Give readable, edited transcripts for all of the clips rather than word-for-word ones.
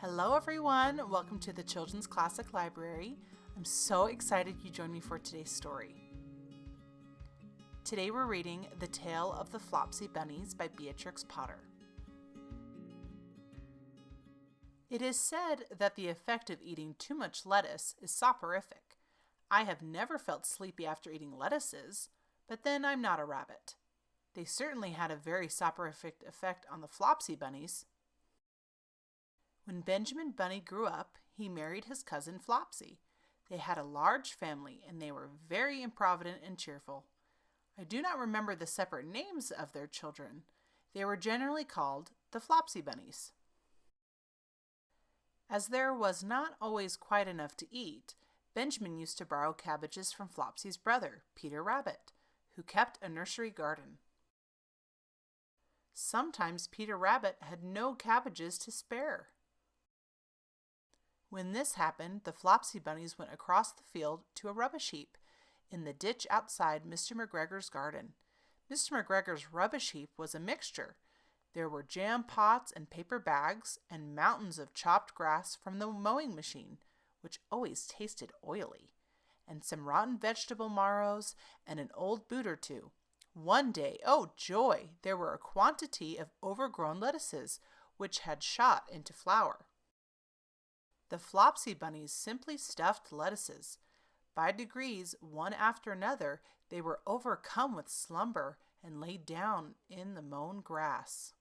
Hello everyone, welcome to the Children's Classic Library. I'm so excited you joined me for today's story. Today we're reading The Tale of the Flopsy Bunnies by Beatrix Potter. It is said that the effect of eating too much lettuce is soporific. I have never felt sleepy after eating lettuces, but then I'm not a rabbit. They certainly had a very soporific effect on the Flopsy Bunnies. When Benjamin Bunny grew up, he married his cousin Flopsy. They had a large family and they were very improvident and cheerful. I do not remember the separate names of their children. They were generally called the Flopsy Bunnies. As there was not always quite enough to eat, Benjamin used to borrow cabbages from Flopsy's brother, Peter Rabbit, who kept a nursery garden. Sometimes Peter Rabbit had no cabbages to spare. When this happened, the Flopsy Bunnies went across the field to a rubbish heap in the ditch outside Mr. McGregor's garden. Mr. McGregor's rubbish heap was a mixture. There were jam pots and paper bags and mountains of chopped grass from the mowing machine, which always tasted oily, and some rotten vegetable marrows and an old boot or two. One day, oh joy, there were a quantity of overgrown lettuces, which had shot into flower. The Flopsy Bunnies simply stuffed lettuces. By degrees, one after another, they were overcome with slumber and lay down in the mown grass.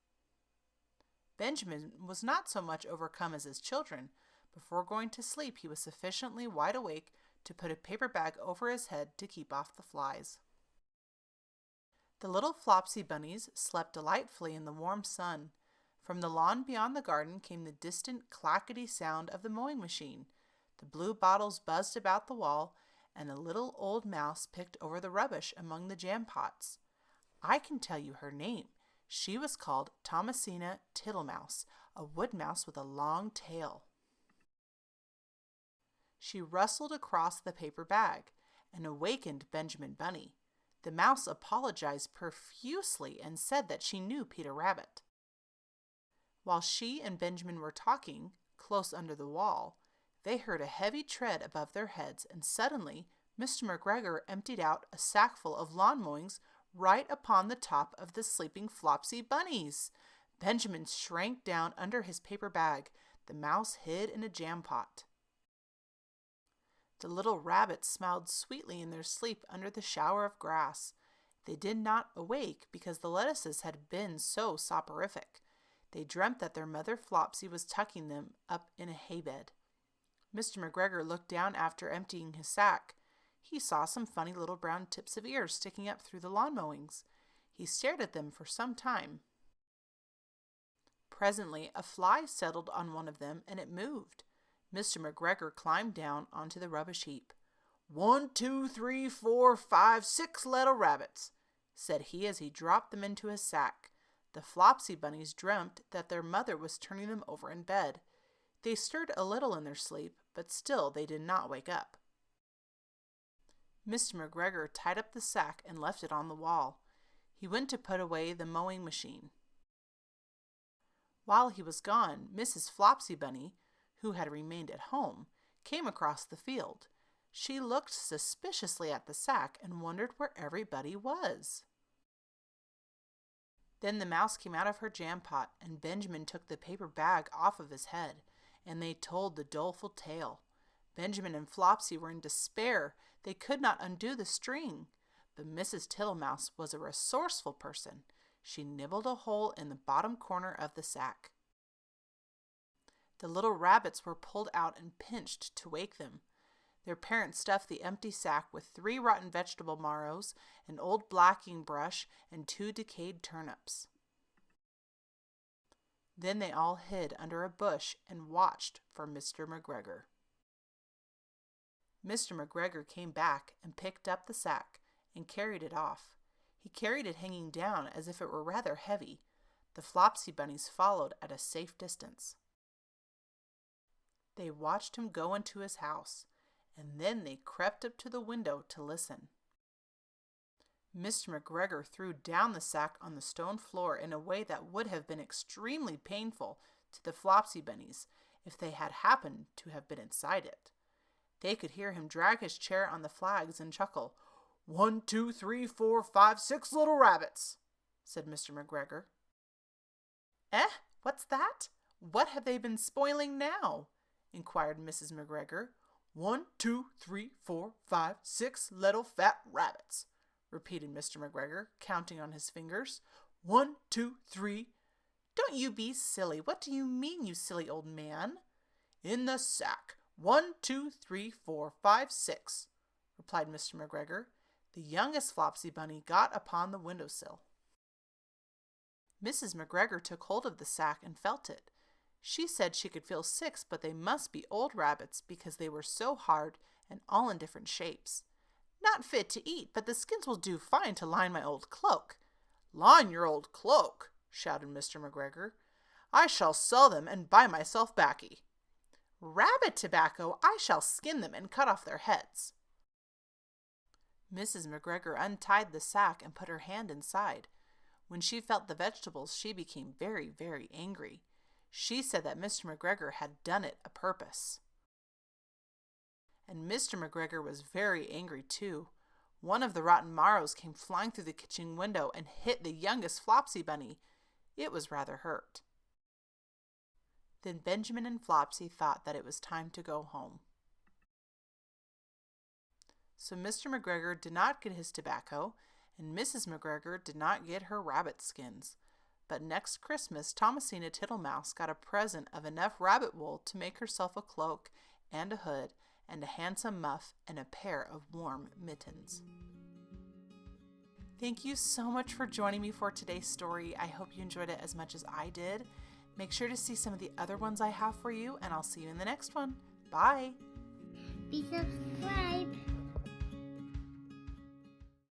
Benjamin was not so much overcome as his children. Before going to sleep, he was sufficiently wide awake to put a paper bag over his head to keep off the flies. The little Flopsy Bunnies slept delightfully in the warm sun. From the lawn beyond the garden came the distant clackety sound of the mowing machine. The blue bottles buzzed about the wall, and a little old mouse picked over the rubbish among the jam pots. I can tell you her name. She was called Thomasina Tittlemouse, a wood mouse with a long tail. She rustled across the paper bag and awakened Benjamin Bunny. The mouse apologized profusely and said that she knew Peter Rabbit. While she and Benjamin were talking, close under the wall, they heard a heavy tread above their heads, and suddenly Mr. McGregor emptied out a sackful of lawn mowings right upon the top of the sleeping Flopsy Bunnies. Benjamin shrank down under his paper bag. The mouse hid in a jam pot. The little rabbits smiled sweetly in their sleep under the shower of grass. They did not awake because the lettuces had been so soporific. They dreamt that their mother Flopsy was tucking them up in a haybed. Mr. McGregor looked down after emptying his sack. He saw some funny little brown tips of ears sticking up through the lawn mowings. He stared at them for some time. Presently, a fly settled on one of them and it moved. Mr. McGregor climbed down onto the rubbish heap. 1, 2, 3, 4, 5, 6 little rabbits, said he as he dropped them into his sack. The Flopsy Bunnies dreamt that their mother was turning them over in bed. They stirred a little in their sleep, but still they did not wake up. Mr. McGregor tied up the sack and left it on the wall. He went to put away the mowing machine. While he was gone, Mrs. Flopsy Bunny, who had remained at home, came across the field. She looked suspiciously at the sack and wondered where everybody was. Then the mouse came out of her jam pot, and Benjamin took the paper bag off of his head, and they told the doleful tale. Benjamin and Flopsy were in despair. They could not undo the string. But Mrs. Tittlemouse was a resourceful person. She nibbled a hole in the bottom corner of the sack. The little rabbits were pulled out and pinched to wake them. Their parents stuffed the empty sack with 3 rotten vegetable marrows, an old blacking brush, and 2 decayed turnips. Then they all hid under a bush and watched for Mr. McGregor. Mr. McGregor came back and picked up the sack and carried it off. He carried it hanging down as if it were rather heavy. The Flopsy Bunnies followed at a safe distance. They watched him go into his house, and then they crept up to the window to listen. Mr. McGregor threw down the sack on the stone floor in a way that would have been extremely painful to the Flopsy Bunnies. if they had happened to have been inside it. They could hear him drag his chair on the flags and chuckle. 1, 2, 3, 4, 5, 6 little rabbits, said Mr. McGregor. Eh, what's that? What have they been spoiling now? Inquired Mrs. McGregor. 1, 2, 3, 4, 5, 6 little fat rabbits, repeated Mr. McGregor, counting on his fingers. 1, 2, 3. Don't you be silly. What do you mean, you silly old man? In the sack. 1, 2, 3, 4, 5, 6, replied Mr. McGregor. The youngest Flopsy Bunny got upon the windowsill. Mrs. McGregor took hold of the sack and felt it. She said she could feel 6, but they must be old rabbits because they were so hard and all in different shapes. Not fit to eat, but the skins will do fine to line my old cloak. Line your old cloak, shouted Mr. McGregor. I shall sell them and buy myself baccy. Rabbit tobacco, I shall skin them and cut off their heads. Mrs. McGregor untied the sack and put her hand inside. When she felt the vegetables, she became very, very angry. She said that Mr. McGregor had done it a purpose. And Mr. McGregor was very angry too. One of the rotten marrows came flying through the kitchen window and hit the youngest Flopsy Bunny. It was rather hurt. Then Benjamin and Flopsy thought that it was time to go home. So Mr. McGregor did not get his tobacco, and Mrs. McGregor did not get her rabbit skins. But next Christmas, Thomasina Tittlemouse got a present of enough rabbit wool to make herself a cloak and a hood and a handsome muff and a pair of warm mittens. Thank you so much for joining me for today's story. I hope you enjoyed it as much as I did. Make sure to see some of the other ones I have for you, and I'll see you in the next one. Bye! Be subscribed.